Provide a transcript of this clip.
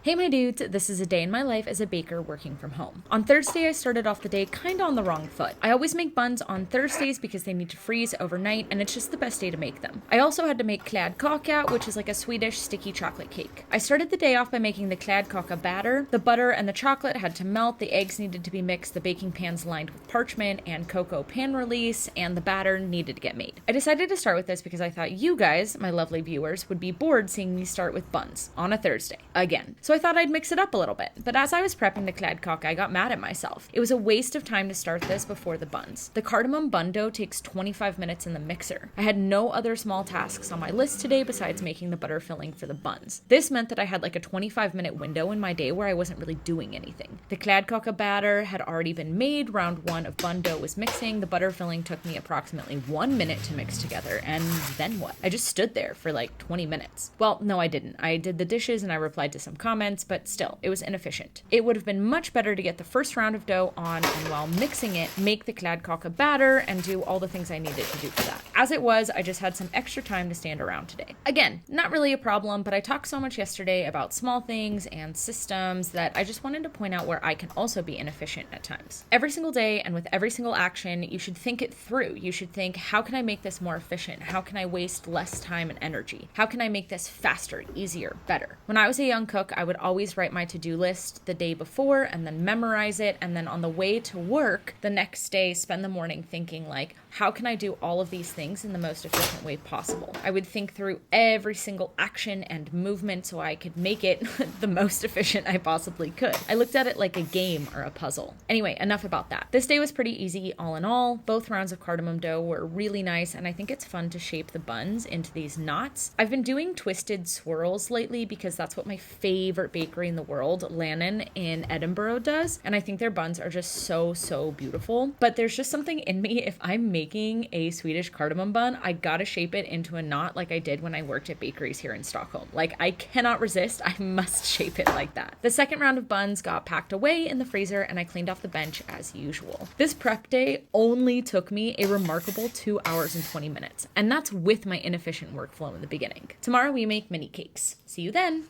Hey my dudes, this is a day in my life as a baker working from home. On Thursday, I started off the day kinda on the wrong foot. I always make buns on Thursdays because they need to freeze overnight and it's just the best day to make them. I also had to make kladdkaka, which is like a Swedish sticky chocolate cake. I started the day off by making the kladdkaka batter. The butter and the chocolate had to melt, the eggs needed to be mixed, the baking pans lined with parchment and cocoa pan release, and the batter needed to get made. I decided to start with this because I thought you guys, my lovely viewers, would be bored seeing me start with buns on a Thursday. Again. So I thought I'd mix it up a little bit, but as I was prepping the kladdkaka, I got mad at myself. It was a waste of time to start this before the buns. The cardamom bun dough takes 25 minutes in the mixer. I had no other small tasks on my list today besides making the butter filling for the buns. This meant that I had like a 25-minute window in my day where I wasn't really doing anything. The kladdkaka batter had already been made, round one of bun dough was mixing, the butter filling took me approximately 1 minute to mix together, and then what? I just stood there for like 20 minutes. Well, no I didn't. I did the dishes and I replied to some comments, but still, it was inefficient. It would have been much better to get the first round of dough on and while mixing it, make the kladdkaka batter and do all the things I needed to do for that. As it was, I just had some extra time to stand around today. Again, not really a problem, but I talked so much yesterday about small things and systems that I just wanted to point out where I can also be inefficient at times. Every single day and with every single action, you should think it through. You should think, how can I make this more efficient? How can I waste less time and energy? How can I make this faster, easier, better? When I was a young cook, I would always write my to-do list the day before and then memorize it, and then on the way to work the next day spend the morning thinking like, how can I do all of these things in the most efficient way possible? I would think through every single action and movement so I could make it the most efficient I possibly could. I looked at it like a game or a puzzle. Anyway, enough about that. This day was pretty easy all in all. Both rounds of cardamom dough were really nice, and I think it's fun to shape the buns into these knots. I've been doing twisted swirls lately because that's what my favorite bakery in the world, Lannon in Edinburgh, does, and I think their buns are just so beautiful. But there's just something in me, if I'm making a Swedish cardamom bun, I gotta shape it into a knot like I did when I worked at bakeries here in Stockholm. Like, I cannot resist, I must shape it like that. The second round of buns got packed away in the freezer and I cleaned off the bench as usual. This prep day only took me a remarkable 2 hours and 20 minutes, and that's with my inefficient workflow in the beginning. Tomorrow we make mini cakes. See you then!